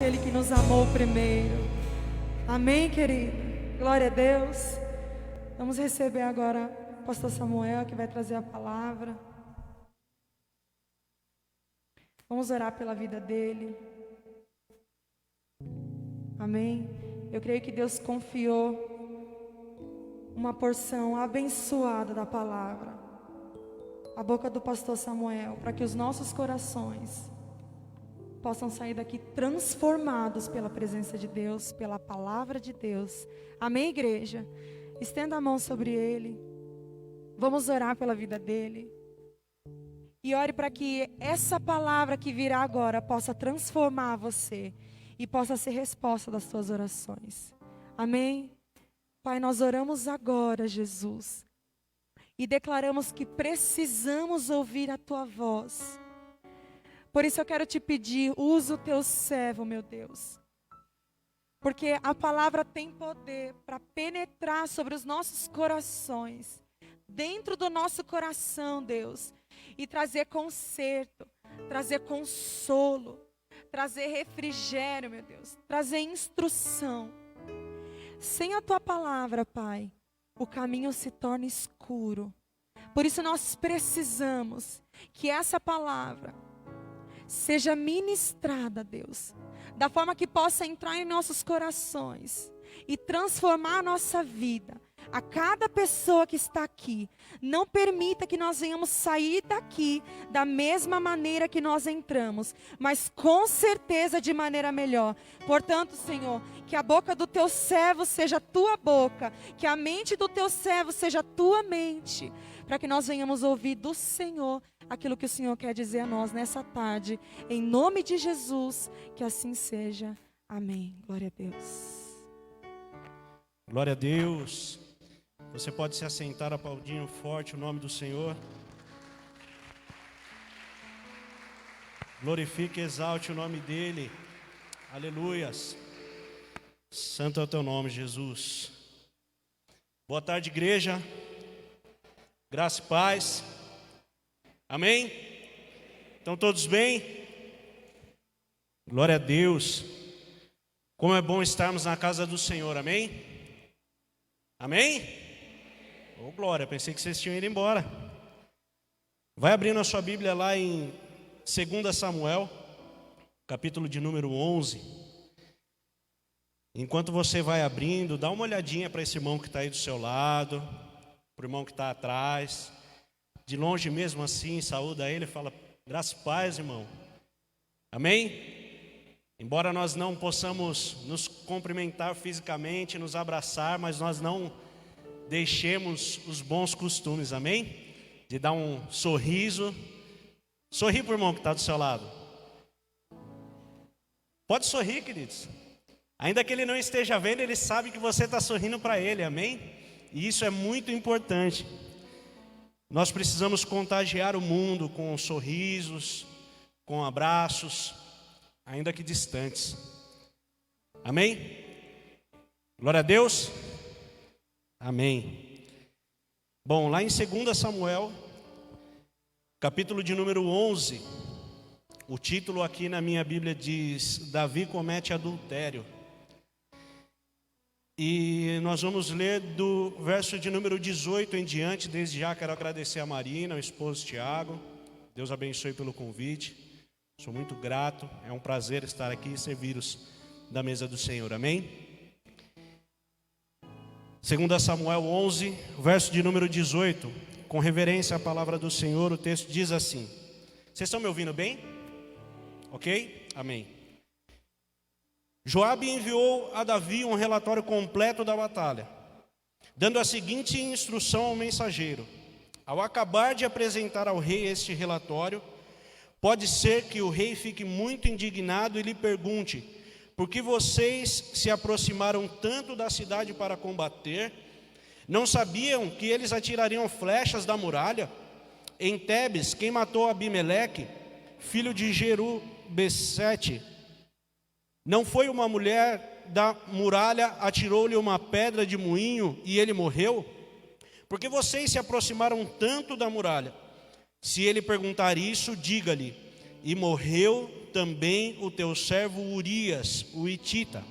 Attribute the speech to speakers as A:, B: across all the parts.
A: Ele que nos amou primeiro. Amém, querido? Glória a Deus. Vamos receber agora o pastor Samuel, que vai trazer a palavra. Vamos orar pela vida dele. Amém. Eu creio que Deus confiou uma porção abençoada da palavra à boca do pastor Samuel, para que os nossos corações possam sair daqui transformados pela presença de Deus, pela palavra de Deus. Amém, igreja? Estenda a mão sobre ele. Vamos orar pela vida dele. E ore para que essa palavra que virá agora possa transformar você e possa ser resposta das suas orações. Amém? Pai, nós oramos agora, Jesus, e declaramos que precisamos ouvir a tua voz. Por isso eu quero te pedir, usa o teu servo, meu Deus. Porque a palavra tem poder para penetrar sobre os nossos corações, dentro do nosso coração, Deus, e trazer conserto, trazer consolo, trazer refrigério, meu Deus, trazer instrução. Sem a tua palavra, Pai, o caminho se torna escuro. Por isso nós precisamos que essa palavra seja ministrada, Deus, da forma que possa entrar em nossos corações e transformar a nossa vida. A cada pessoa que está aqui, não permita que nós venhamos sair daqui da mesma maneira que nós entramos, mas com certeza de maneira melhor. Portanto, Senhor, que a boca do teu servo seja a tua boca, que a mente do teu servo seja a tua mente, para que nós venhamos ouvir do Senhor aquilo que o Senhor quer dizer a nós nessa tarde. Em nome de Jesus, que assim seja. Amém. Glória a Deus.
B: Glória a Deus. Você pode se assentar aplaudindo forte o nome do Senhor. Glorifique e exalte o nome dEle. Aleluias. Santo é o teu nome, Jesus. Boa tarde, igreja. Graça e paz. Amém? Estão todos bem? Glória a Deus. Como é bom estarmos na casa do Senhor, amém? Amém? Ô, glória, pensei que vocês tinham ido embora. Vai abrindo a sua Bíblia lá em 2 Samuel, capítulo de número 11. Enquanto você vai abrindo, dá uma olhadinha para esse irmão que está aí do seu lado, para o irmão que está atrás. De longe mesmo assim, saúda ele e fala, graça e paz, irmão. Amém? Embora nós não possamos nos cumprimentar fisicamente, nos abraçar, mas nós não deixemos os bons costumes, amém? De dar um sorriso. Sorri para o irmão que está do seu lado. Pode sorrir, queridos. Ainda que ele não esteja vendo, ele sabe que você está sorrindo para ele, amém? E isso é muito importante. Nós precisamos contagiar o mundo com sorrisos, com abraços, ainda que distantes. Amém? Glória a Deus. Amém. Bom, lá em 2 Samuel, capítulo de número 11, o título aqui na minha Bíblia diz, Davi comete adultério. E nós vamos ler do verso de número 18 em diante. Desde já quero agradecer a Marina, o esposo Tiago. Deus abençoe pelo convite. Sou muito grato, é um prazer estar aqui e servir-os da mesa do Senhor, amém? 2 Samuel 11, verso de número 18, com reverência à palavra do Senhor, o texto diz assim. Vocês estão me ouvindo bem? Ok? Amém. Joabe enviou a Davi um relatório completo da batalha, dando a seguinte instrução ao mensageiro. Ao acabar de apresentar ao rei este relatório, pode ser que o rei fique muito indignado e lhe pergunte, por que vocês se aproximaram tanto da cidade para combater? Não sabiam que eles atirariam flechas da muralha? Em Tebes, quem matou Abimeleque, filho de Jerubessete, não foi uma mulher da muralha, atirou-lhe uma pedra de moinho e ele morreu? Por que vocês se aproximaram tanto da muralha? Se ele perguntar isso, diga-lhe, e morreu também o teu servo Urias, o hitita.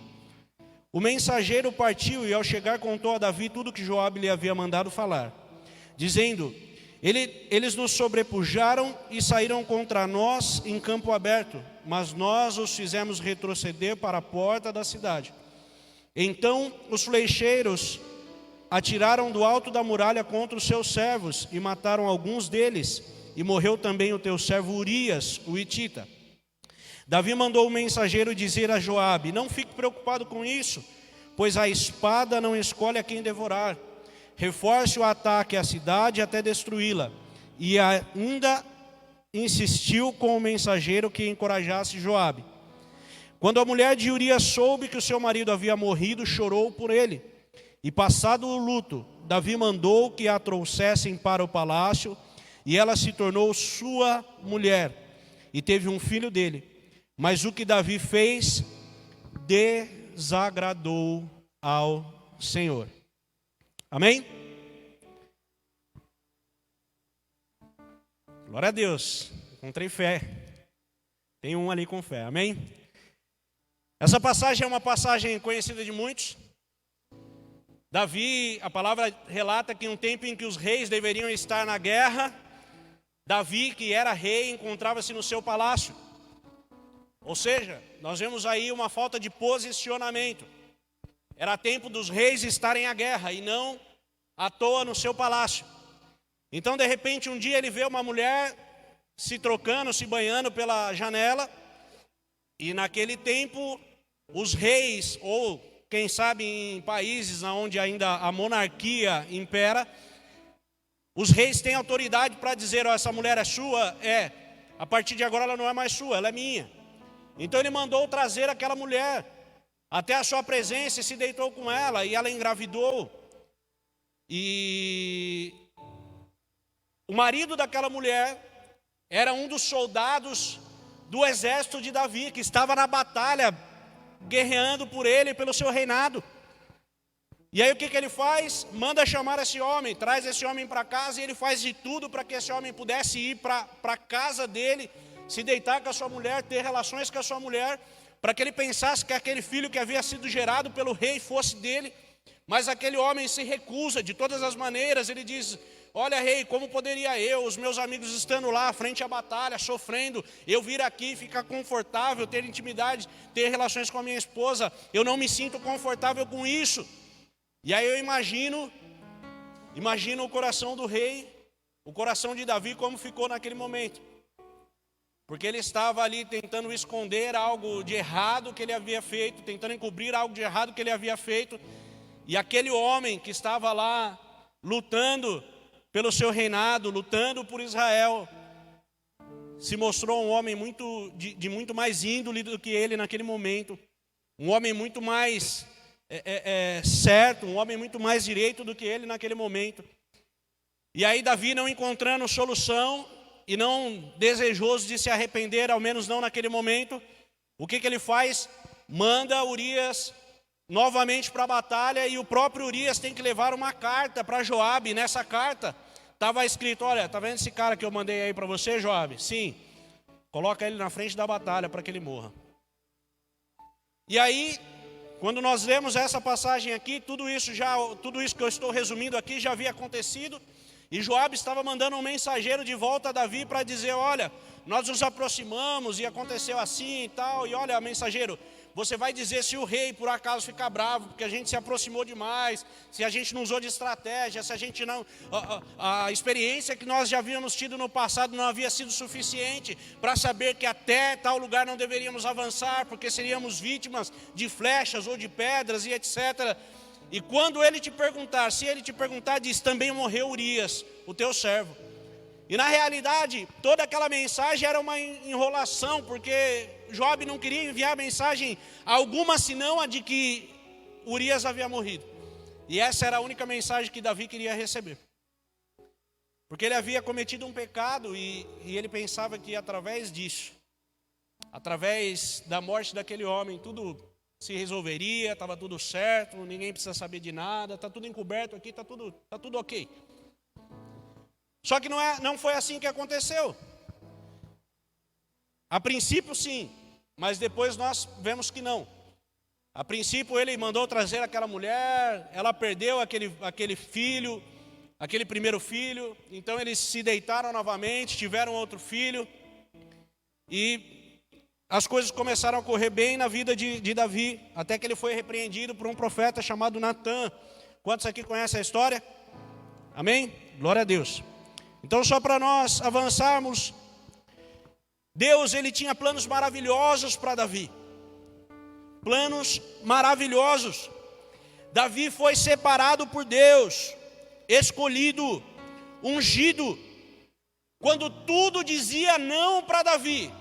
B: O mensageiro partiu e ao chegar contou a Davi tudo que Joabe lhe havia mandado falar, dizendo: eles nos sobrepujaram e saíram contra nós em campo aberto, mas nós os fizemos retroceder para a porta da cidade. Então os flecheiros atiraram do alto da muralha contra os seus servos e mataram alguns deles, e morreu também o teu servo Urias, o hitita. Davi mandou o mensageiro dizer a Joabe: não fique preocupado com isso, pois a espada não escolhe a quem devorar. Reforce o ataque à cidade até destruí-la. E ainda insistiu com o mensageiro que encorajasse Joabe. Quando a mulher de Urias soube que o seu marido havia morrido, chorou por ele. E passado o luto, Davi mandou que a trouxessem para o palácio, e ela se tornou sua mulher, e teve um filho dele. Mas o que Davi fez desagradou ao Senhor. Amém? Glória a Deus. Encontrei fé. Tem um ali com fé. Amém? Essa passagem é uma passagem conhecida de muitos. Davi, a palavra relata que em um tempo em que os reis deveriam estar na guerra, Davi, que era rei, encontrava-se no seu palácio. Ou seja, nós vemos aí uma falta de posicionamento. Era tempo dos reis estarem à guerra e não à toa no seu palácio. Então, de repente, um dia ele vê uma mulher se trocando, se banhando pela janela. E naquele tempo, os reis, ou quem sabe em países onde ainda a monarquia impera, os reis têm autoridade para dizer: ó, essa mulher é sua? É. A partir de agora ela não é mais sua, ela é minha. Então ele mandou trazer aquela mulher até a sua presença e se deitou com ela, e ela engravidou. E o marido daquela mulher era um dos soldados do exército de Davi, que estava na batalha, guerreando por ele e pelo seu reinado. E aí o que ele faz? Manda chamar esse homem, traz esse homem para casa, e ele faz de tudo para que esse homem pudesse ir para a casa dele, se deitar com a sua mulher, ter relações com a sua mulher, para que ele pensasse que aquele filho que havia sido gerado pelo rei fosse dele. Mas aquele homem se recusa de todas as maneiras. Ele diz: olha, rei, como poderia eu, os meus amigos estando lá, frente à batalha, sofrendo, eu vir aqui, ficar confortável, ter intimidade, ter relações com a minha esposa? Eu não me sinto confortável com isso. E aí eu imagino o coração do rei, o coração de Davi, como ficou naquele momento. Porque ele estava ali tentando esconder algo de errado que ele havia feito, tentando encobrir algo de errado que ele havia feito. E aquele homem que estava lá lutando pelo seu reinado, lutando por Israel, se mostrou um homem de muito mais índole do que ele naquele momento. Um homem muito mais certo, um homem muito mais direito do que ele naquele momento. E aí Davi, não encontrando solução e não desejoso de se arrepender, ao menos não naquele momento, o que ele faz? Manda Urias novamente para a batalha, e o próprio Urias tem que levar uma carta para Joabe. E nessa carta estava escrito: olha, tá vendo esse cara que eu mandei aí para você, Joabe? Sim, coloca ele na frente da batalha para que ele morra. E aí, quando nós lemos essa passagem aqui, tudo isso que eu estou resumindo aqui já havia acontecido. E Joabe estava mandando um mensageiro de volta a Davi para dizer: olha, nós nos aproximamos e aconteceu assim e tal. E olha, mensageiro, você vai dizer se o rei por acaso ficar bravo, porque a gente se aproximou demais, se a gente não usou de estratégia, se a gente não... A experiência que nós já havíamos tido no passado não havia sido suficiente para saber que até tal lugar não deveríamos avançar, porque seríamos vítimas de flechas ou de pedras e etc. E quando ele te perguntar, se ele te perguntar, diz: também morreu Urias, o teu servo. E na realidade, toda aquela mensagem era uma enrolação, porque Joabe não queria enviar mensagem alguma senão a de que Urias havia morrido. E essa era a única mensagem que Davi queria receber. Porque ele havia cometido um pecado e ele pensava que através disso, através da morte daquele homem, tudo se resolveria, estava tudo certo, ninguém precisa saber de nada, está tudo encoberto aqui, está tudo ok. Só que não foi assim que aconteceu. A princípio sim, mas depois nós vemos que não. A princípio ele mandou trazer aquela mulher, ela perdeu aquele filho, aquele primeiro filho, então eles se deitaram novamente, tiveram outro filho, e as coisas começaram a correr bem na vida de Davi, até que ele foi repreendido por um profeta chamado Natã. Quantos aqui conhecem a história? Amém? Glória a Deus. Então, só para nós avançarmos, Deus, ele tinha planos maravilhosos para Davi. Planos maravilhosos. Davi foi separado por Deus, escolhido, ungido. Quando tudo dizia não para Davi,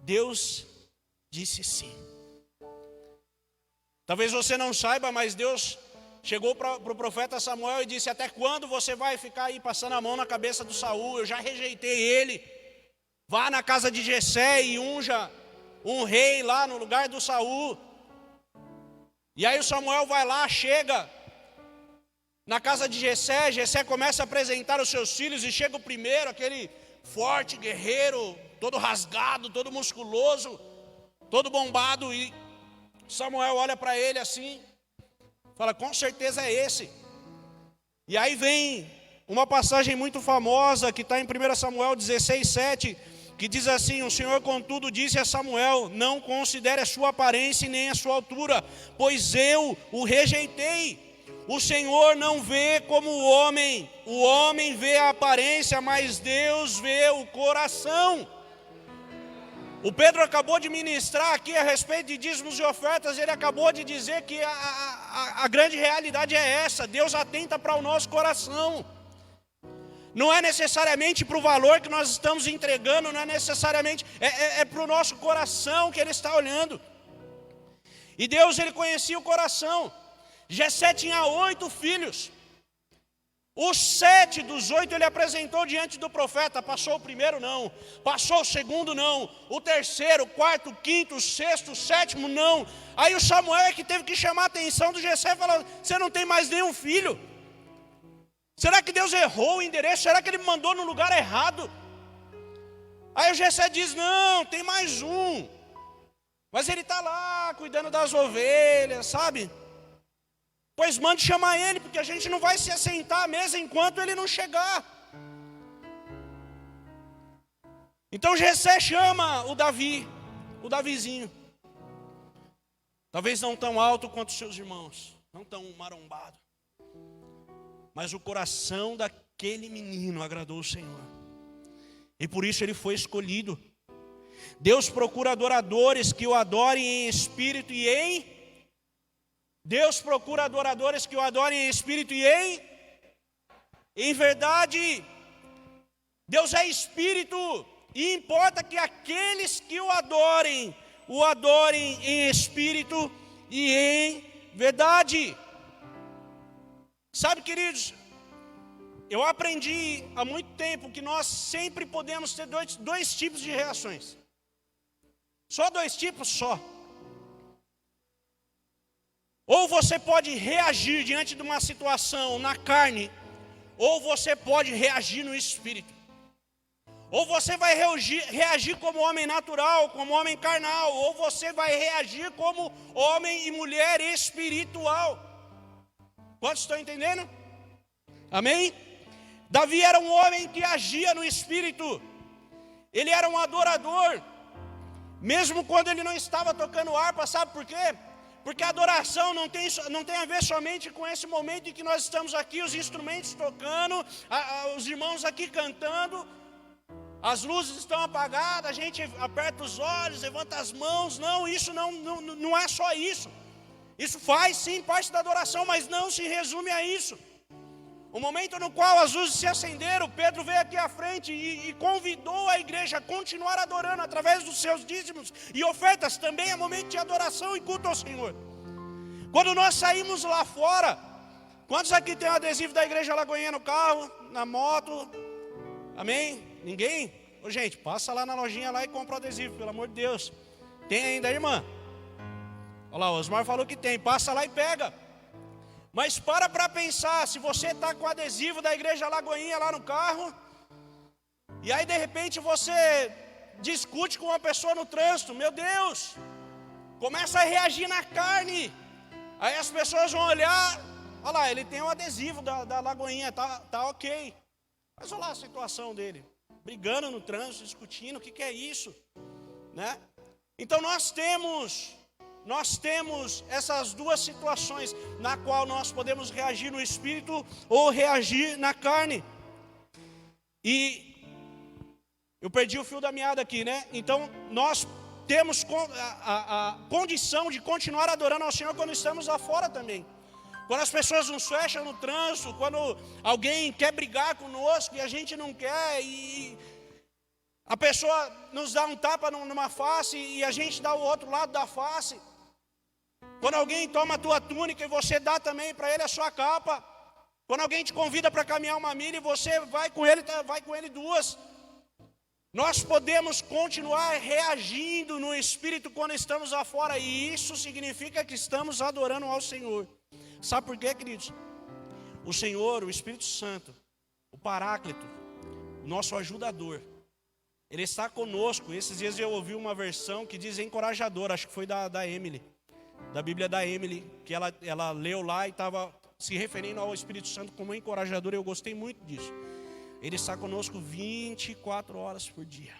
B: Deus disse sim. Talvez você não saiba, mas Deus chegou para o profeta Samuel e disse: até quando você vai ficar aí passando a mão na cabeça do Saul? Eu já rejeitei ele. Vá na casa de Jessé e unja um rei lá no lugar do Saul. E aí o Samuel vai lá, chega na casa de Jessé. Jessé começa a apresentar os seus filhos e chega o primeiro, aquele forte guerreiro, todo rasgado, todo musculoso, todo bombado. E Samuel olha para ele assim, fala: com certeza é esse. E aí vem uma passagem muito famosa que está em 1 Samuel 16:7, que diz assim: o Senhor contudo disse a Samuel: não considere a sua aparência nem a sua altura, pois eu o rejeitei. O Senhor não vê como o homem vê a aparência, mas Deus vê o coração. O Pedro acabou de ministrar aqui a respeito de dízimos e ofertas. Ele acabou de dizer que a grande realidade é essa: Deus atenta para o nosso coração. Não é necessariamente para o valor que nós estamos entregando, não é necessariamente, é para o nosso coração que Ele está olhando. E Deus, Ele conhecia o coração. Jessé tinha 8 filhos. Os 7 dos 8 ele apresentou diante do profeta. Passou o primeiro, não. Passou o segundo, não. O terceiro, o quarto, o quinto, o sexto, o sétimo, não. Aí o Samuel é que teve que chamar a atenção do Jessé e falar: você não tem mais nenhum filho? Será que Deus errou o endereço? Será que Ele me mandou no lugar errado? Aí o Jessé diz: não, tem mais um. Mas ele está lá cuidando das ovelhas, sabe? Pois mande chamar ele, porque a gente não vai se assentar à mesa enquanto ele não chegar. Então Jessé chama o Davizinho. Talvez não tão alto quanto os seus irmãos, não tão marombado, mas o coração daquele menino agradou o Senhor, e por isso ele foi escolhido. Deus procura adoradores que o adorem em espírito e em... Deus procura adoradores que o adorem em espírito e em verdade. Deus é espírito, e importa que aqueles que o adorem em espírito e em verdade. Sabe, queridos, eu aprendi há muito tempo que nós sempre podemos ter dois tipos de reações. Só 2 tipos, só. Ou você pode reagir diante de uma situação na carne, ou você pode reagir no espírito. Ou você vai reagir como homem natural, como homem carnal, ou você vai reagir como homem e mulher espiritual. Quantos estão entendendo? Amém? Davi era um homem que agia no espírito. Ele era um adorador, mesmo quando ele não estava tocando harpa. Sabe por quê? Porque a adoração não tem a ver somente com esse momento em que nós estamos aqui, os instrumentos tocando, os irmãos aqui cantando, as luzes estão apagadas, a gente aperta os olhos, levanta as mãos. Não, isso não é só isso. Isso faz sim parte da adoração, mas não se resume a isso. O momento no qual as luzes se acenderam, Pedro veio aqui à frente e convidou a igreja a continuar adorando através dos seus dízimos e ofertas. Também é momento de adoração e culto ao Senhor. Quando nós saímos lá fora, quantos aqui tem o adesivo da igreja Lagoinha no carro, na moto? Amém? Ninguém? Ô, gente, passa lá na lojinha lá e compra o adesivo, pelo amor de Deus. Tem ainda, irmã? Olha lá, o Osmar falou que tem. Passa lá e pega. Mas para pensar, se você está com o adesivo da igreja Lagoinha lá no carro, e aí de repente você discute com uma pessoa no trânsito, meu Deus, começa a reagir na carne. Aí as pessoas vão olhar, olha lá, ele tem um adesivo da Lagoinha, tá ok. Mas olha lá a situação dele, brigando no trânsito, discutindo, o que é isso? Né? Então nós temos essas duas situações, na qual nós podemos reagir no espírito ou reagir na carne. E eu perdi o fio da meada aqui, né? Então nós temos a condição de continuar adorando ao Senhor quando estamos lá fora também. Quando as pessoas nos fecham no trânsito, quando alguém quer brigar conosco e a gente não quer, e a pessoa nos dá um tapa numa face e a gente dá o outro lado da face. Quando alguém toma a tua túnica e você dá também para ele a sua capa. Quando alguém te convida para caminhar uma milha e você vai com ele duas. Nós podemos continuar reagindo no Espírito quando estamos lá fora, e isso significa que estamos adorando ao Senhor. Sabe por quê, queridos? O Senhor, o Espírito Santo, o Paráclito, o nosso ajudador, Ele está conosco. Esses dias eu ouvi uma versão que diz encorajador, acho que foi da Emily, da Bíblia da Emily, que ela leu lá e estava se referindo ao Espírito Santo como encorajador, e eu gostei muito disso. Ele está conosco 24 horas por dia.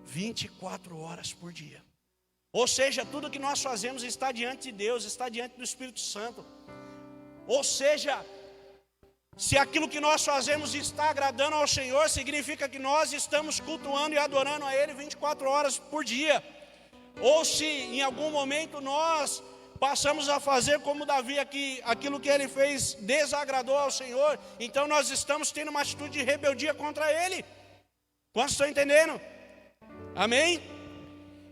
B: 24 horas por dia. Ou seja, tudo que nós fazemos está diante de Deus, está diante do Espírito Santo. Ou seja, se aquilo que nós fazemos está agradando ao Senhor, significa que nós estamos cultuando e adorando a Ele 24 horas por dia. Ou se em algum momento nós passamos a fazer como Davi aqui, aquilo que ele fez desagradou ao Senhor, então nós estamos tendo uma atitude de rebeldia contra Ele. Quantos estão entendendo? Amém?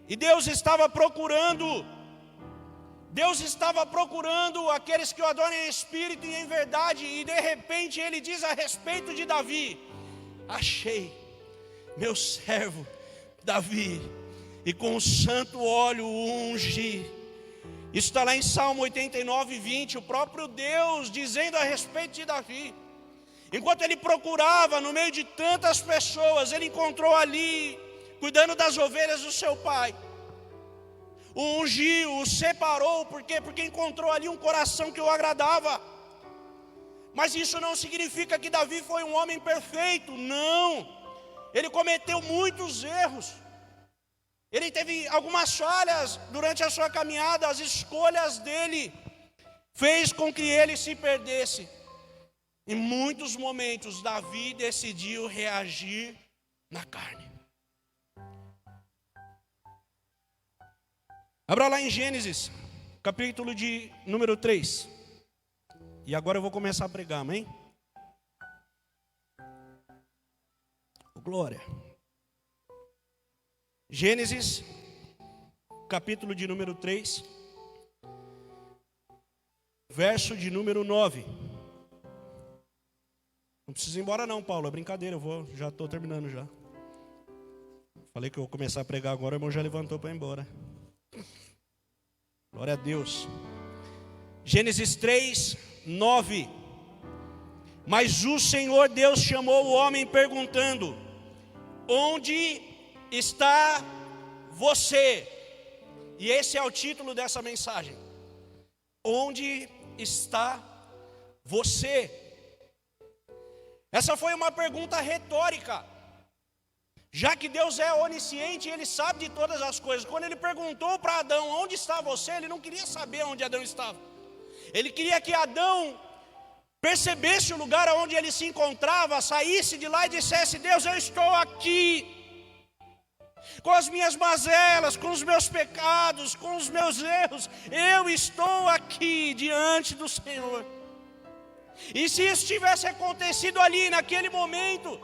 B: E Deus estava procurando aqueles que o adoram em espírito e em verdade, e de repente Ele diz a respeito de Davi: achei meu servo Davi, e com o santo óleo o ungi. Isso está lá em Salmo 89, 20, o próprio Deus dizendo a respeito de Davi. Enquanto ele procurava no meio de tantas pessoas, ele encontrou ali, cuidando das ovelhas do seu pai. O ungiu, o separou, por quê? Porque encontrou ali um coração que o agradava. Mas isso não significa que Davi foi um homem perfeito, não. Ele cometeu muitos erros. Ele teve algumas falhas durante a sua caminhada, as escolhas dele fez com que ele se perdesse. Em muitos momentos, Davi decidiu reagir na carne. Abra lá em Gênesis, capítulo de número 3. E agora eu vou começar a pregar, amém? Glória. Gênesis, capítulo de número 3, verso de número 9. Não precisa ir embora não, Paulo, é brincadeira, já estou terminando já. Falei que eu vou começar a pregar agora, o irmão já levantou para ir embora. Glória a Deus. Gênesis 3, 9. Mas o Senhor Deus chamou o homem perguntando: onde está você? E esse é o título dessa mensagem. Onde está você? Essa foi uma pergunta retórica, já que Deus é onisciente, Ele sabe de todas as coisas. Quando Ele perguntou para Adão: onde está você? Ele não queria saber onde Adão estava. Ele queria que Adão percebesse o lugar onde ele se encontrava, saísse de lá e dissesse: Deus, eu estou aqui, com as minhas mazelas, com os meus pecados, com os meus erros, eu estou aqui diante do Senhor. E se isso tivesse acontecido ali, naquele momento,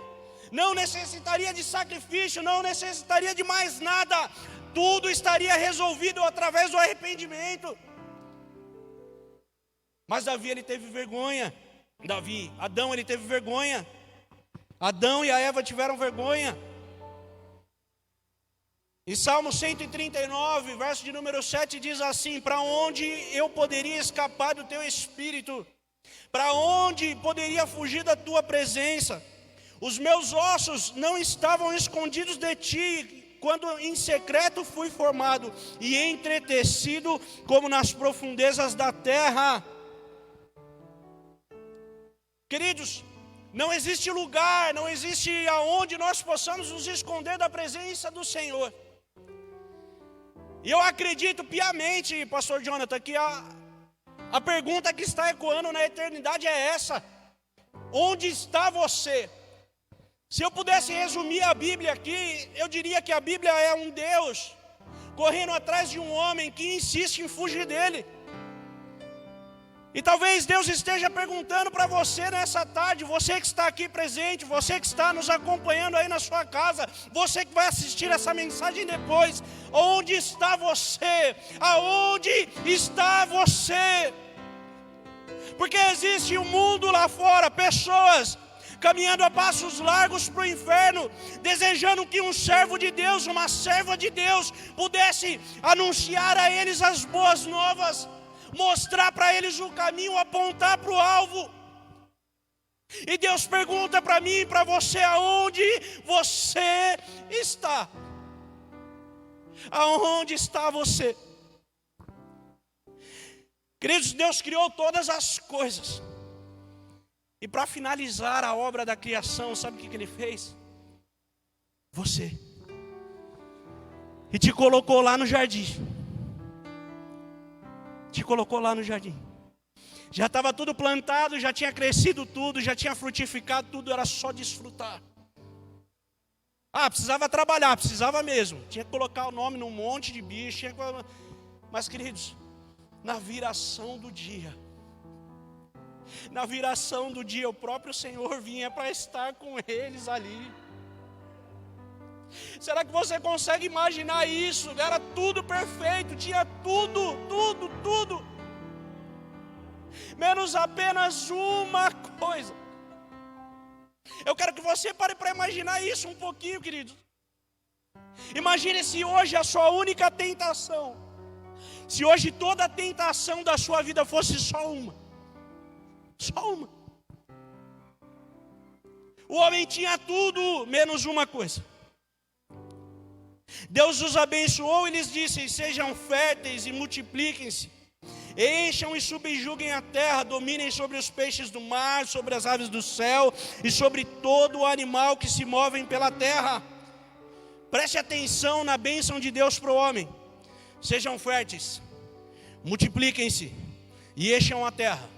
B: não necessitaria de sacrifício, não necessitaria de mais nada, tudo estaria resolvido através do arrependimento. Mas Davi, ele teve vergonha. Adão, ele teve vergonha. Adão e a Eva tiveram vergonha. Em Salmo 139, verso de número 7, diz assim: para onde eu poderia escapar do teu espírito? Para onde poderia fugir da tua presença? os meus ossos não estavam escondidos de ti, quando em secreto fui formado e entretecido como nas profundezas da terra. Queridos, não existe lugar, não existe aonde nós possamos nos esconder da presença do Senhor. E eu acredito piamente, pastor Jonathan, que a pergunta que está ecoando na eternidade é essa: onde está você? Se eu pudesse resumir a Bíblia aqui, eu diria que a Bíblia é um Deus correndo atrás de um homem que insiste em fugir dele. E talvez Deus esteja perguntando para você nessa tarde, você que está aqui presente, você que está nos acompanhando aí na sua casa, você que vai assistir essa mensagem depois: onde está você? Aonde está você? Porque existe um mundo lá fora, pessoas caminhando a passos largos para o inferno, desejando que um servo de Deus, uma serva de Deus, pudesse anunciar a eles as boas novas, mostrar para eles o caminho, apontar para o alvo. E Deus pergunta para mim e para você: aonde você está? Aonde está você? Queridos, Deus criou todas as coisas. E para finalizar a obra da criação, sabe o que Ele fez? Você. E te colocou lá no jardim. Te colocou lá no jardim. Já estava tudo plantado, já tinha crescido tudo, já tinha frutificado tudo, era só desfrutar. Precisava trabalhar, precisava mesmo. Tinha que colocar o nome num monte de bicho. Mas, queridos, na viração do dia, o próprio Senhor vinha para estar com eles ali. Será que você consegue imaginar isso? Era tudo perfeito, tinha tudo, menos apenas uma coisa. Eu quero que você pare para imaginar isso um pouquinho, querido. Imagine se hoje a sua única tentação, se hoje toda a tentação da sua vida fosse só uma. O homem tinha tudo, menos uma coisa. Deus os abençoou e lhes disse: sejam férteis e multipliquem-se, encham e subjuguem a terra, dominem sobre os peixes do mar, sobre as aves do céu e sobre todo o animal que se movem pela terra. Preste atenção na bênção de Deus para o homem. Sejam férteis, multipliquem-se e encham a terra.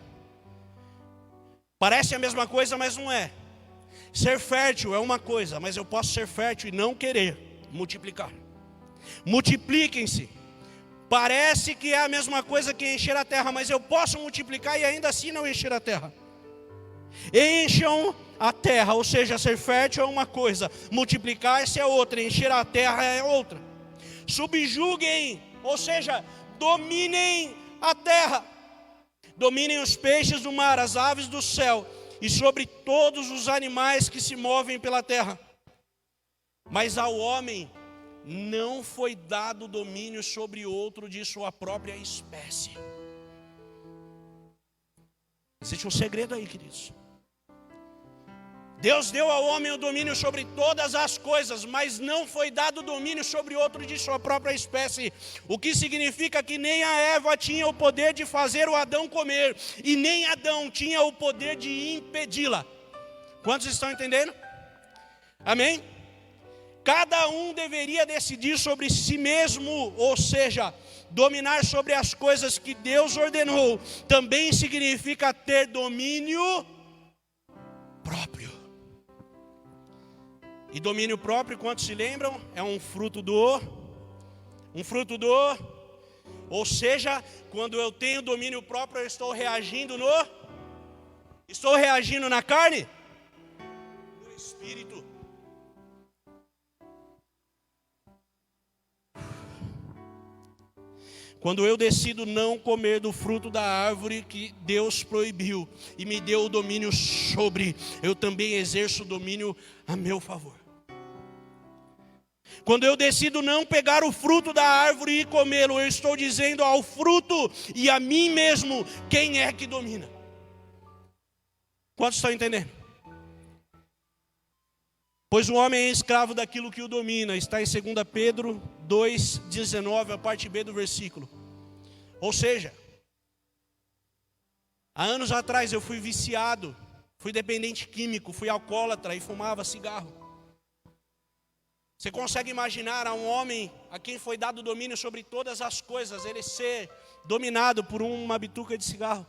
B: Parece a mesma coisa, mas não é. Ser fértil é uma coisa, mas eu posso ser fértil e não querer multiplicar. Multipliquem-se. Parece que é a mesma coisa que encher a terra, mas eu posso multiplicar e ainda assim não encher a terra. Encham a terra, ou seja, ser fértil é uma coisa, multiplicar-se é outra, encher a terra é outra. Subjuguem, ou seja, dominem a terra. Dominem os peixes do mar, as aves do céu e sobre todos os animais que se movem pela terra. Mas ao homem não foi dado domínio sobre outro de sua própria espécie. Existe um segredo aí, queridos. Deus deu ao homem o domínio sobre todas as coisas, mas não foi dado domínio sobre outro de sua própria espécie. O que significa que nem a Eva tinha o poder de fazer o Adão comer, e nem Adão tinha o poder de impedi-la. Quantos estão entendendo? Amém? Cada um deveria decidir sobre si mesmo, ou seja, dominar sobre as coisas que Deus ordenou, também significa ter domínio próprio. E domínio próprio, quantos se lembram? É um fruto do, ou seja, quando eu tenho domínio próprio, eu estou reagindo na carne? No espírito. Quando eu decido não comer do fruto da árvore que Deus proibiu e me deu o domínio sobre, eu também exerço o domínio a meu favor. Quando eu decido não pegar o fruto da árvore e comê-lo, eu estou dizendo ao fruto e a mim mesmo quem é que domina. Quantos estão entendendo? Pois o homem é escravo daquilo que o domina. Está em 2 Pedro 2,19, a parte B do versículo. Ou seja, há anos atrás eu fui viciado, fui dependente químico, fui alcoólatra e fumava cigarro. Você consegue imaginar a um homem a quem foi dado domínio sobre todas as coisas, ele ser dominado por uma bituca de cigarro?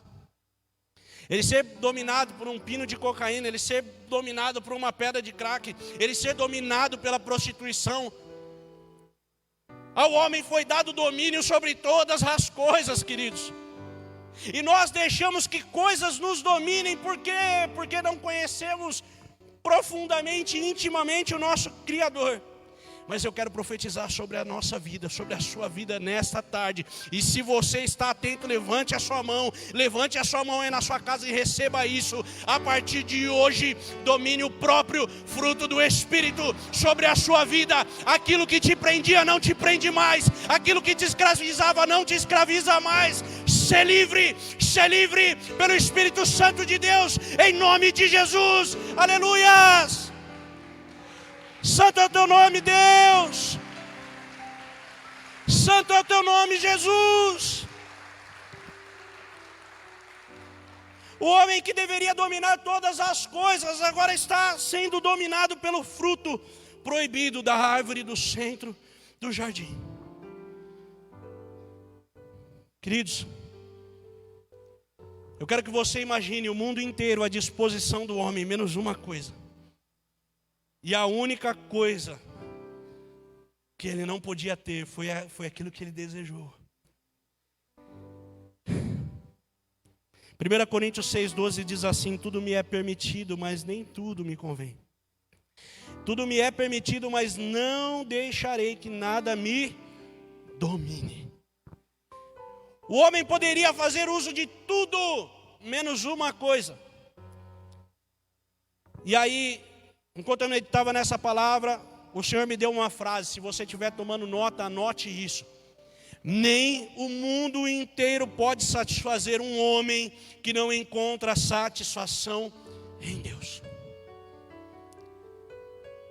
B: Ele ser dominado por um pino de cocaína, ele ser dominado por uma pedra de crack, ele ser dominado pela prostituição. Ao homem foi dado domínio sobre todas as coisas, queridos. E nós deixamos que coisas nos dominem, por quê? Porque não conhecemos profundamente, intimamente o nosso Criador. Mas eu quero profetizar sobre a nossa vida, sobre a sua vida nesta tarde. E se você está atento, levante a sua mão aí na sua casa e receba isso. A partir de hoje, domínio próprio, fruto do Espírito sobre a sua vida. Aquilo que te prendia não te prende mais. Aquilo que te escravizava não te escraviza mais. Ser livre pelo Espírito Santo de Deus, em nome de Jesus. Aleluias! Santo é o teu nome, Deus. Santo é o teu nome, Jesus. O homem que deveria dominar todas as coisas, agora está sendo dominado pelo fruto proibido da árvore do centro do jardim. Queridos, eu quero que você imagine o mundo inteiro à disposição do homem, menos uma coisa. E a única coisa que ele não podia ter foi aquilo que ele desejou. 1 Coríntios 6,12 diz assim: tudo me é permitido, mas nem tudo me convém. Tudo me é permitido, mas não deixarei que nada me domine. O homem poderia fazer uso de tudo, menos uma coisa. E aí, enquanto eu meditava nessa palavra, o Senhor me deu uma frase. Se você estiver tomando nota, anote isso. Nem o mundo inteiro pode satisfazer um homem que não encontra satisfação em Deus.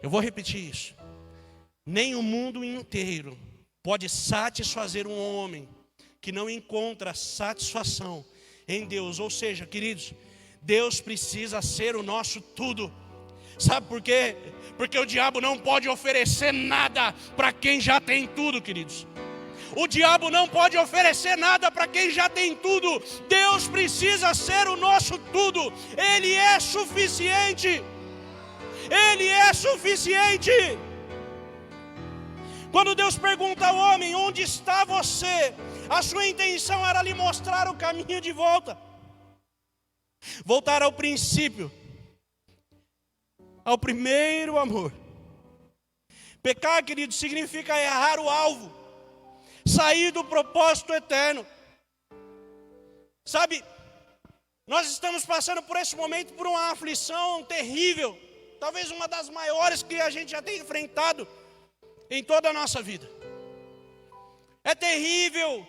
B: Eu vou repetir isso. Nem o mundo inteiro pode satisfazer um homem que não encontra satisfação em Deus. Ou seja, queridos, Deus precisa ser o nosso tudo. Sabe por quê? Porque o diabo não pode oferecer nada para quem já tem tudo, queridos. O diabo não pode oferecer nada para quem já tem tudo. Deus precisa ser o nosso tudo. Ele é suficiente. Ele é suficiente. Quando Deus pergunta ao homem: onde está você? A sua intenção era lhe mostrar o caminho de volta. Voltar ao princípio, ao primeiro amor. Pecar, querido, significa errar o alvo, sair do propósito eterno. Sabe, nós estamos passando por esse momento por uma aflição terrível, talvez uma das maiores que a gente já tem enfrentado em toda a nossa vida. É terrível,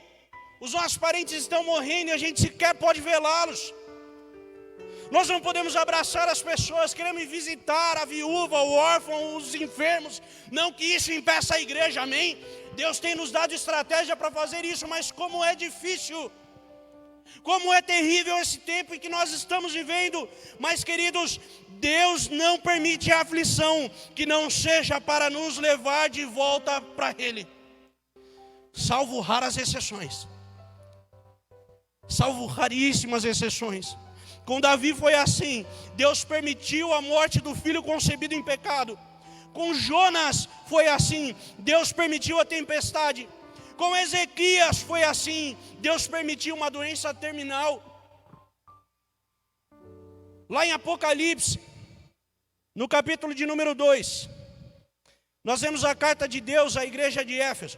B: os nossos parentes estão morrendo e a gente sequer pode velá-los. Nós não podemos abraçar as pessoas, queremos visitar a viúva, o órfão, os enfermos. Não que isso impeça a igreja, amém? Deus tem nos dado estratégia para fazer isso, mas como é difícil, como é terrível esse tempo em que nós estamos vivendo. Mas, queridos, Deus não permite a aflição que não seja para nos levar de volta para Ele. Salvo raras exceções. Salvo raríssimas exceções. Com Davi foi assim. Deus permitiu a morte do filho concebido em pecado. Com Jonas foi assim. Deus permitiu a tempestade. Com Ezequias foi assim. Deus permitiu uma doença terminal. Lá em Apocalipse, no capítulo de número 2, nós vemos a carta de Deus à igreja de Éfeso.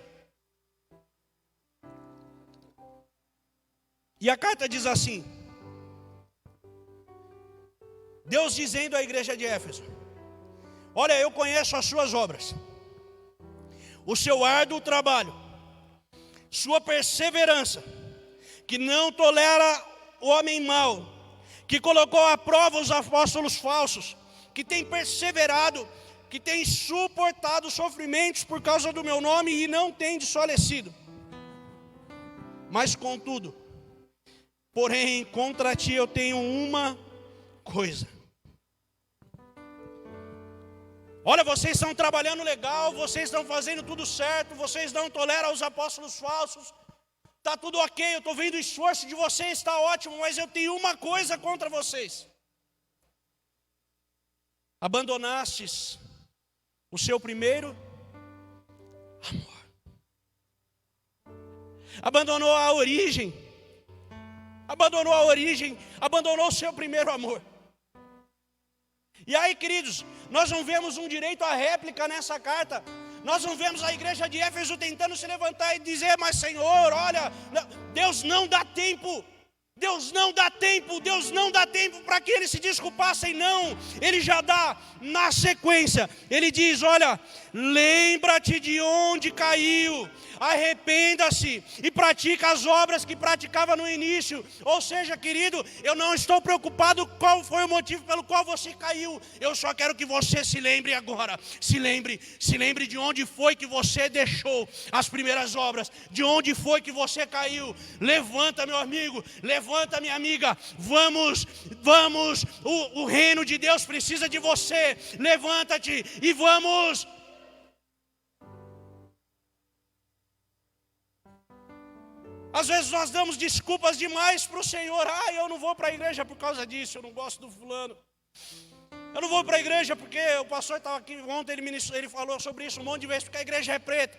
B: E a carta diz assim: Deus dizendo à igreja de Éfeso: olha, eu conheço as suas obras, o seu árduo trabalho, sua perseverança, que não tolera o homem mau, que colocou à prova os apóstolos falsos, que tem perseverado, que tem suportado sofrimentos por causa do meu nome e não tem desfalecido. Mas contudo, porém, contra ti eu tenho uma coisa. Olha, vocês estão trabalhando legal, vocês estão fazendo tudo certo, vocês não toleram os apóstolos falsos, está tudo ok, eu estou vendo o esforço de vocês, está ótimo, mas eu tenho uma coisa contra vocês. Abandonastes o seu primeiro amor. Abandonou a origem, abandonou o seu primeiro amor. E aí, queridos, nós não vemos um direito à réplica nessa carta. Nós não vemos a igreja de Éfeso tentando se levantar e dizer: mas Senhor, olha, Deus não dá tempo. Deus não dá tempo para que eles se desculpassem, não. Ele já dá na sequência. Ele diz: olha, lembra-te de onde caiu, arrependa-se e pratica as obras que praticava no início. Ou seja, querido, eu não estou preocupado qual foi o motivo pelo qual você caiu. Eu só quero que você se lembre agora. Se lembre de onde foi que você deixou as primeiras obras, de onde foi que você caiu. Levanta, meu amigo, levanta, minha amiga. Vamos, o reino de Deus precisa de você. Levanta-te e vamos. Às vezes nós damos desculpas demais para o Senhor. Eu não vou para a igreja por causa disso, eu não gosto do fulano. Eu não vou para a igreja porque o pastor estava aqui ontem, ele falou sobre isso um monte de vezes, porque a igreja é preta.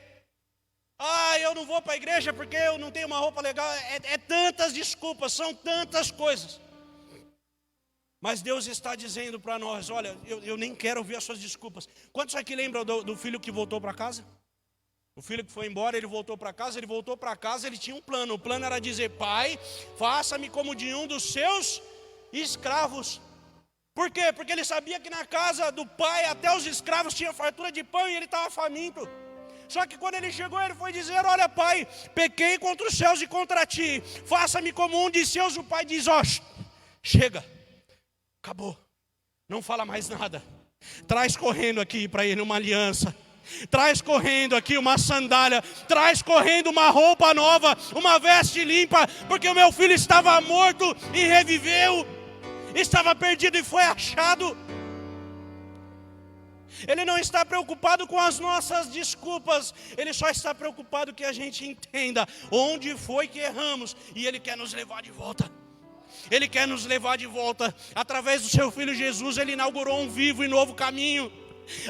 B: Eu não vou para a igreja porque eu não tenho uma roupa legal. É tantas desculpas, são tantas coisas. Mas Deus está dizendo para nós: olha, eu nem quero ouvir as suas desculpas. Quantos aqui lembram do filho que voltou para casa? O filho que foi embora, ele voltou para casa, ele tinha um plano. O plano era dizer: pai, faça-me como de um dos seus escravos. Por quê? Porque ele sabia que na casa do pai até os escravos tinham fartura de pão e ele estava faminto. Só que quando ele chegou, ele foi dizer: olha, pai, pequei contra os céus e contra ti, faça-me como um de seus. O pai diz: chega, acabou, não fala mais nada. Traz correndo aqui para ele uma aliança. Traz correndo aqui uma sandália, traz correndo uma roupa nova, uma veste limpa, porque o meu filho estava morto e reviveu, estava perdido e foi achado. Ele não está preocupado com as nossas desculpas, ele só está preocupado que a gente entenda onde foi que erramos, e ele quer nos levar de volta. Ele quer nos levar de volta. Através do seu filho Jesus, ele inaugurou um vivo e novo caminho.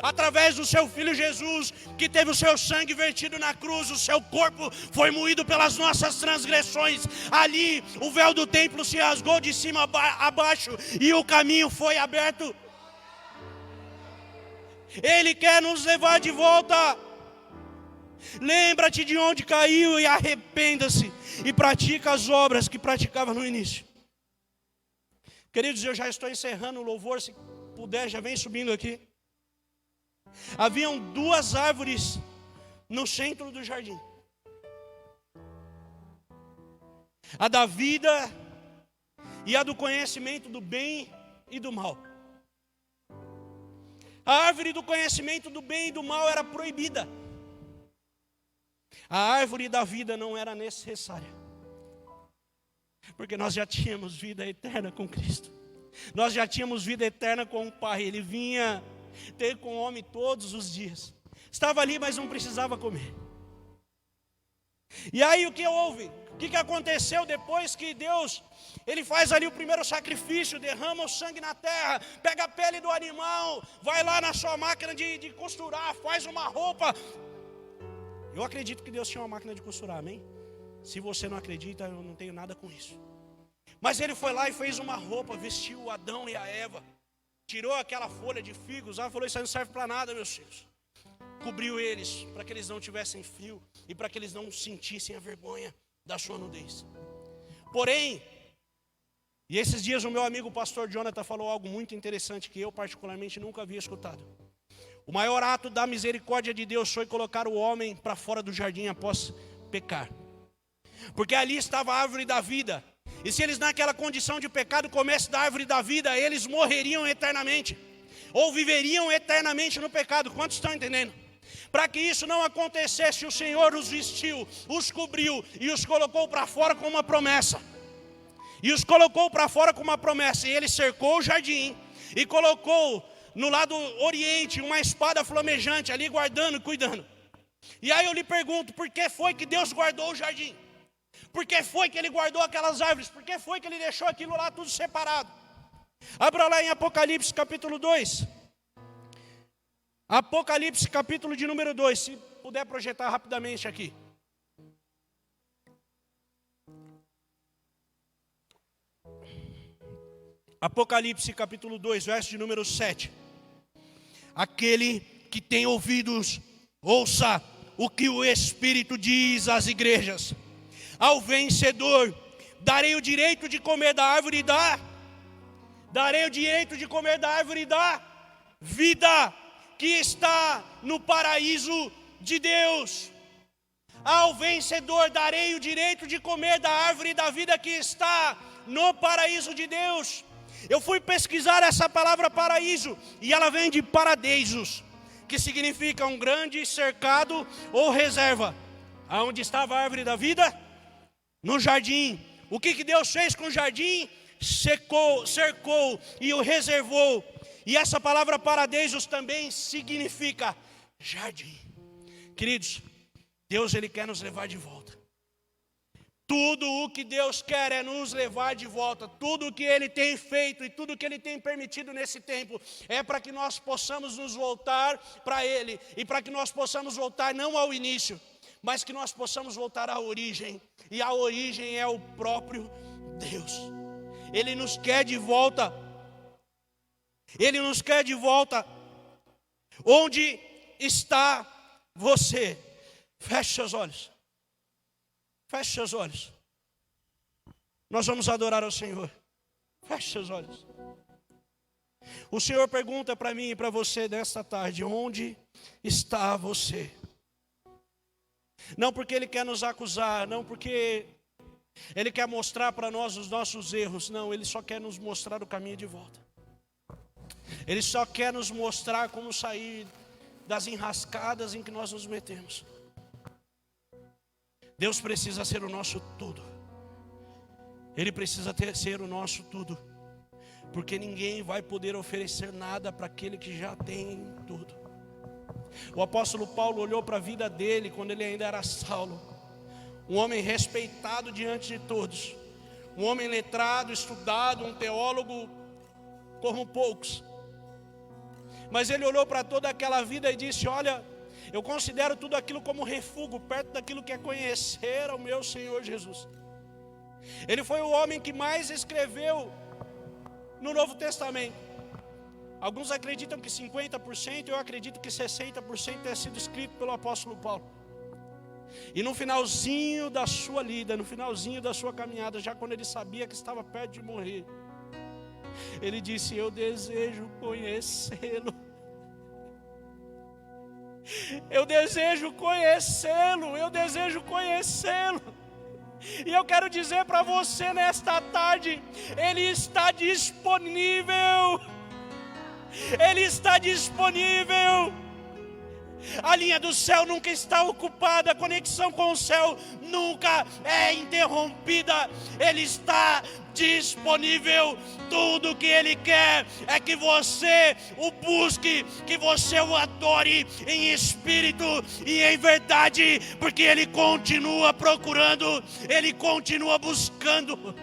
B: Através do seu filho Jesus, que teve o seu sangue vertido na cruz, o seu corpo foi moído pelas nossas transgressões. Ali o véu do templo se rasgou de cima a baixo e o caminho foi aberto. Ele quer nos levar de volta. Lembra-te de onde caiu e arrependa-se e pratica as obras que praticava no início. Queridos, eu já estou encerrando o louvor. Se puder, já vem subindo aqui. Haviam 2 árvores no centro do jardim: a da vida e a do conhecimento do bem e do mal. A árvore do conhecimento do bem e do mal era proibida. A árvore da vida não era necessária, porque nós já tínhamos vida eterna com Cristo. Nós já tínhamos vida eterna com o Pai. Ele vinha ter com o homem todos os dias. Estava ali, mas não precisava comer. E aí o que houve? O que aconteceu depois que Deus, ele faz ali o primeiro sacrifício, derrama o sangue na terra, pega a pele do animal, vai lá na sua máquina de costurar, faz uma roupa. Eu acredito que Deus tinha uma máquina de costurar, amém? Se você não acredita, eu não tenho nada com isso. Mas ele foi lá e fez uma roupa, vestiu Adão e a Eva. Tirou aquela folha de figos, falou: isso aí não serve para nada, meus filhos. Cobriu eles, para que eles não tivessem frio e para que eles não sentissem a vergonha da sua nudez. Porém, e esses dias o meu amigo pastor Jonathan falou algo muito interessante que eu particularmente nunca havia escutado. O maior ato da misericórdia de Deus foi colocar o homem para fora do jardim após pecar. Porque ali estava a árvore da vida. E se eles naquela condição de pecado comessem da árvore da vida, eles morreriam eternamente. ou viveriam eternamente no pecado. Quantos estão entendendo? Para que isso não acontecesse, o Senhor os vestiu, os cobriu e os colocou para fora com uma promessa. E os colocou para fora com uma promessa. E ele cercou o jardim e colocou no lado oriente uma espada flamejante ali, guardando e cuidando. E aí eu lhe pergunto, por que foi que Deus guardou o jardim? Por que foi que ele guardou aquelas árvores? Por que foi que ele deixou aquilo lá tudo separado? Abra lá em Apocalipse capítulo 2. Apocalipse capítulo de número 2. Se puder projetar rapidamente aqui. Apocalipse capítulo 2, verso de número 7. Aquele que tem ouvidos, ouça o que o Espírito diz às igrejas. Ao vencedor, darei o direito de comer da árvore darei o direito de comer da árvore da vida, que está no paraíso de Deus. Ao vencedor, darei o direito de comer da árvore da vida, que está no paraíso de Deus. Eu fui pesquisar essa palavra paraíso, e ela vem de paradeisos, que significa um grande cercado ou reserva. Aonde estava a árvore da vida? No jardim. O que Deus fez com o jardim? Cercou e o reservou. E essa palavra paradeisos também significa jardim. Queridos, Deus ele quer nos levar de volta. Tudo o que Deus quer é nos levar de volta. Tudo o que Ele tem feito e tudo o que Ele tem permitido nesse tempo é para que nós possamos nos voltar para Ele. E para que nós possamos voltar não ao início, mas que nós possamos voltar à origem. E a origem é o próprio Deus. Ele nos quer de volta. Ele nos quer de volta. Onde está você? Feche seus olhos. Feche seus olhos. Nós vamos adorar ao Senhor. Feche seus olhos. O Senhor pergunta para mim e para você nesta tarde: onde está você? Não porque Ele quer nos acusar, não porque Ele quer mostrar para nós os nossos erros. Não, Ele só quer nos mostrar o caminho de volta. Ele só quer nos mostrar como sair das enrascadas em que nós nos metemos. Deus precisa ser o nosso tudo. Ele precisa ser o nosso tudo. Porque ninguém vai poder oferecer nada para aquele que já tem tudo. O apóstolo Paulo olhou para a vida dele quando ele ainda era Saulo. Um homem respeitado diante de todos. Um homem letrado, estudado, um teólogo como poucos. Mas ele olhou para toda aquela vida e disse: olha, eu considero tudo aquilo como refúgio perto daquilo que é conhecer ao meu Senhor Jesus. Ele foi o homem que mais escreveu no Novo Testamento. Alguns acreditam que 50%, eu acredito que 60% tenha sido escrito pelo apóstolo Paulo. E no finalzinho da sua lida, no finalzinho da sua caminhada, já quando ele sabia que estava perto de morrer, ele disse: eu desejo conhecê-lo. Eu desejo conhecê-lo, eu desejo conhecê-lo. E eu quero dizer para você nesta tarde: Ele está disponível. Ele está disponível. A linha do céu nunca está ocupada, a conexão com o céu nunca é interrompida. Ele está disponível. Tudo o que Ele quer é que você o busque, que você o adore em espírito e em verdade, porque Ele continua procurando, Ele continua buscando.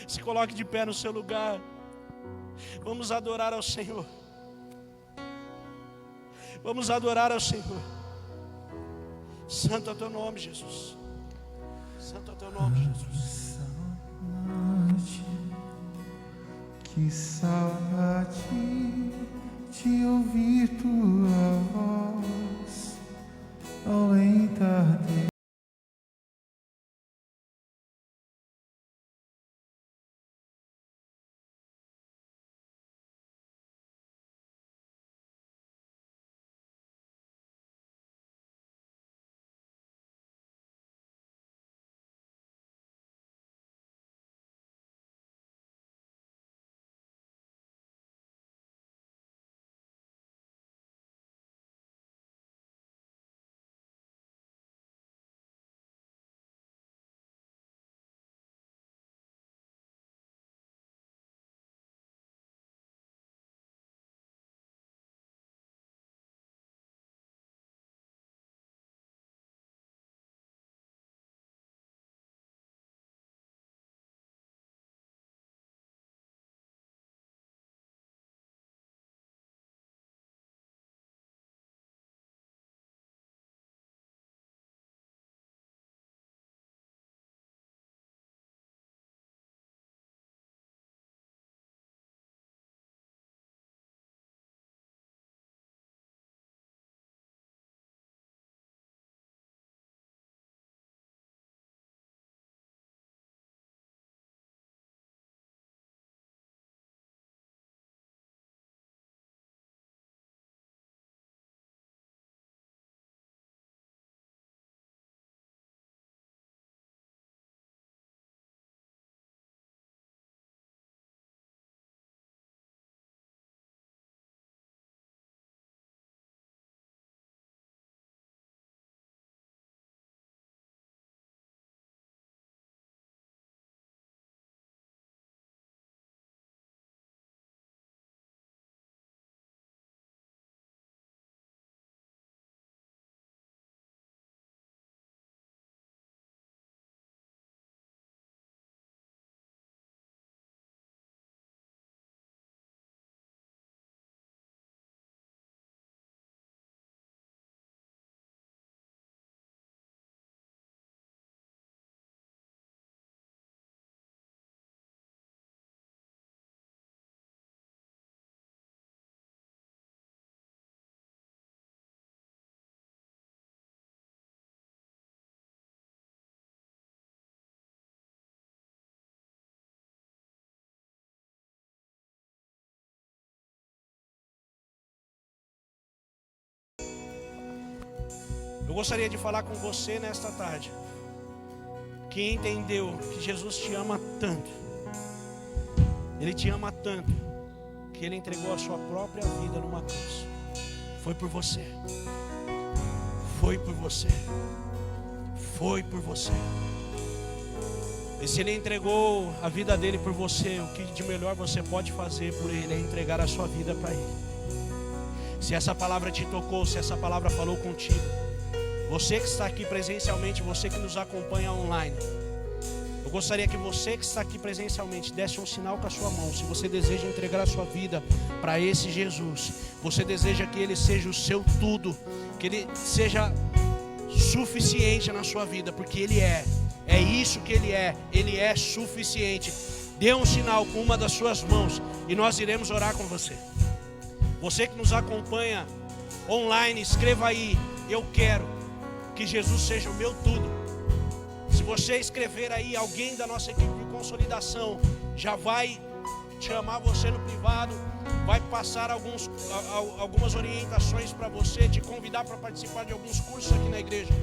B: Se coloque de pé no seu lugar. Vamos adorar ao Senhor. Vamos adorar ao Senhor. Santo é o teu nome, Jesus. Santo é o teu nome, Jesus.
C: Que saudade de ouvir tua voz ao entardecer.
B: Eu gostaria de falar com você nesta tarde, que entendeu que Jesus te ama tanto, Ele te ama tanto, que Ele entregou a sua própria vida numa cruz. Foi por você. Foi por você. Foi por você. E se Ele entregou a vida dele por você, o que de melhor você pode fazer por Ele é entregar a sua vida para Ele. Se essa palavra te tocou, se essa palavra falou contigo, você que está aqui presencialmente, você que nos acompanha online, eu gostaria que você que está aqui presencialmente desse um sinal com a sua mão. Se você deseja entregar a sua vida para esse Jesus, você deseja que Ele seja o seu tudo, que Ele seja suficiente na sua vida, porque Ele é isso que Ele é suficiente. Dê um sinal com uma das suas mãos e nós iremos orar com você. Você que nos acompanha online, escreva aí: eu quero que Jesus seja o meu tudo. Se você escrever aí, alguém da nossa equipe de consolidação já vai chamar você no privado, vai passar algumas orientações para você, te convidar para participar de alguns cursos aqui na igreja.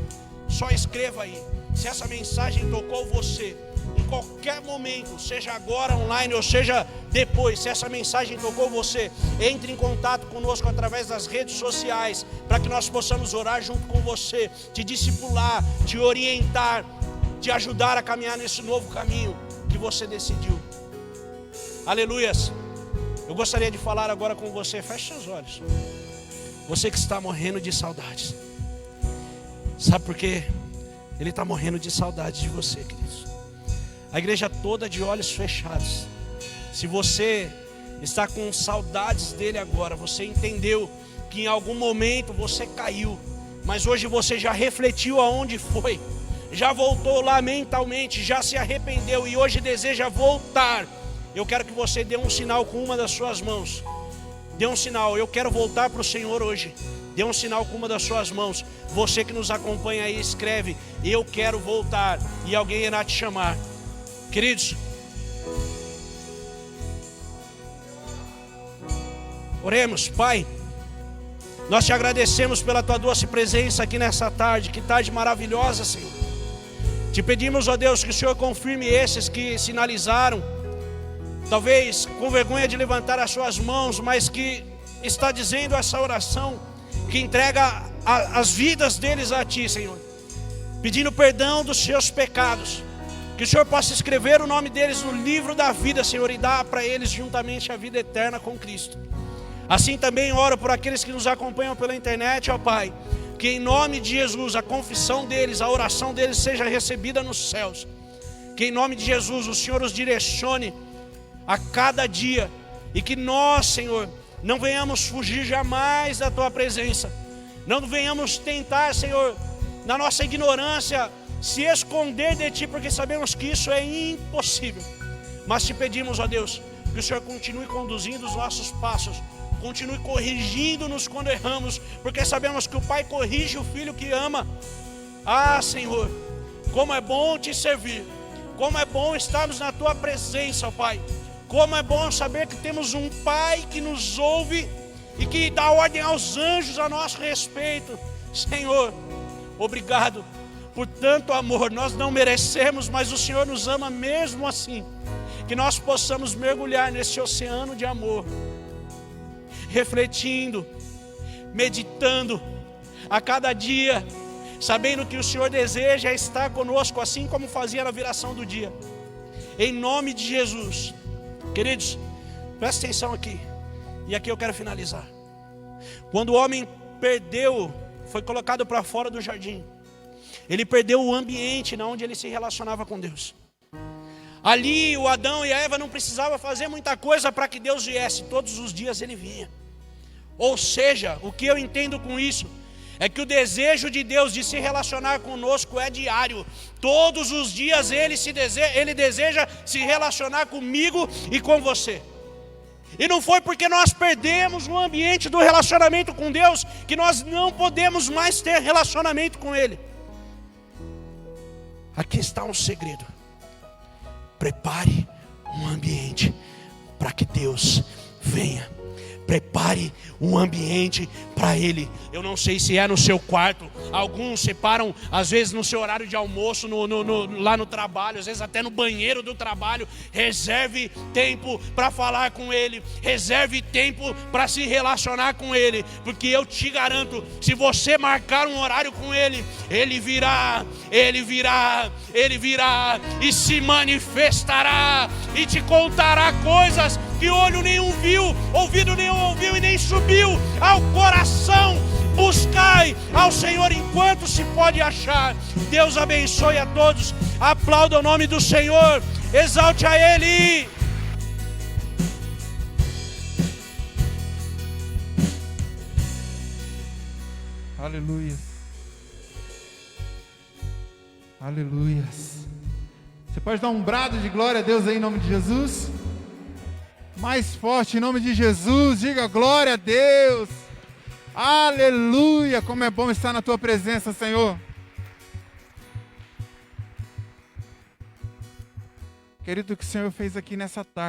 B: Só escreva aí. Se essa mensagem tocou você, em qualquer momento, seja agora online ou seja depois, se essa mensagem tocou você, entre em contato conosco através das redes sociais, para que nós possamos orar junto com você, te discipular, te orientar, te ajudar a caminhar nesse novo caminho que você decidiu. Aleluias. Eu gostaria de falar agora com você. Feche seus olhos. Você que está morrendo de saudades. Sabe por quê? Ele está morrendo de saudade de você, queridos. A igreja toda de olhos fechados. Se você está com saudades dele agora, você entendeu que em algum momento você caiu, mas hoje você já refletiu aonde foi, já voltou lá mentalmente, já se arrependeu e hoje deseja voltar. Eu quero que você dê um sinal com uma das suas mãos. Dê um sinal: eu quero voltar para o Senhor hoje. Dê um sinal com uma das suas mãos. Você que nos acompanha aí, escreve: eu quero voltar, e alguém irá te chamar. Queridos, oremos. Pai, nós te agradecemos pela tua doce presença aqui nessa tarde. Que tarde maravilhosa, Senhor. Te pedimos, ó Deus, que o Senhor confirme esses que sinalizaram, talvez com vergonha de levantar as suas mãos, mas que está dizendo essa oração, que entrega as vidas deles a Ti, Senhor, pedindo perdão dos seus pecados. Que o Senhor possa escrever o nome deles no livro da vida, Senhor, e dar para eles juntamente a vida eterna com Cristo. Assim também oro por aqueles que nos acompanham pela internet, ó Pai, que em nome de Jesus a confissão deles, a oração deles seja recebida nos céus. Que em nome de Jesus o Senhor os direcione a cada dia, e que nós, Senhor, não venhamos fugir jamais da Tua presença. Não venhamos tentar, Senhor, na nossa ignorância, se esconder de Ti, porque sabemos que isso é impossível. Mas te pedimos, ó Deus, que o Senhor continue conduzindo os nossos passos, continue corrigindo-nos quando erramos, porque sabemos que o Pai corrige o Filho que ama. Ah, Senhor, como é bom Te servir, como é bom estarmos na Tua presença, ó Pai. Como é bom saber que temos um Pai que nos ouve e que dá ordem aos anjos a nosso respeito. Senhor, obrigado por tanto amor. Nós não merecemos, mas o Senhor nos ama mesmo assim. Que nós possamos mergulhar nesse oceano de amor, refletindo, meditando a cada dia, sabendo que o Senhor deseja estar conosco, assim como fazia na viração do dia. Em nome de Jesus. Queridos, presta atenção aqui. E aqui eu quero finalizar. Quando o homem foi colocado para fora do jardim, ele perdeu o ambiente onde ele se relacionava com Deus. Ali o Adão e a Eva não precisavam fazer muita coisa para que Deus viesse. Todos os dias ele vinha. Ou seja, o que eu entendo com isso é que o desejo de Deus de se relacionar conosco é diário. Todos os dias Ele deseja se relacionar comigo e com você. E não foi porque nós perdemos o ambiente do relacionamento com Deus que nós não podemos mais ter relacionamento com Ele. Aqui está um segredo. Prepare um ambiente para que Deus venha. Prepare um ambiente para Ele. Eu não sei se é no seu quarto. Alguns separam, às vezes, no seu horário de almoço, lá no trabalho, às vezes até no banheiro do trabalho. Reserve tempo para falar com Ele. Reserve tempo para se relacionar com Ele. Porque eu te garanto, se você marcar um horário com Ele, Ele virá e se manifestará e te contará coisas que olho nenhum viu, ouvido nenhum ouviu e nem subiu ao coração. Buscai ao Senhor enquanto se pode achar. Deus abençoe a todos. Aplauda o nome do Senhor. Exalte a Ele.
C: Aleluia. Aleluia. Você pode dar um brado de glória a Deus aí em nome de Jesus? Mais forte em nome de Jesus. Diga glória a Deus. Aleluia. Como é bom estar na tua presença, Senhor. Querido, o que o Senhor fez aqui nessa tarde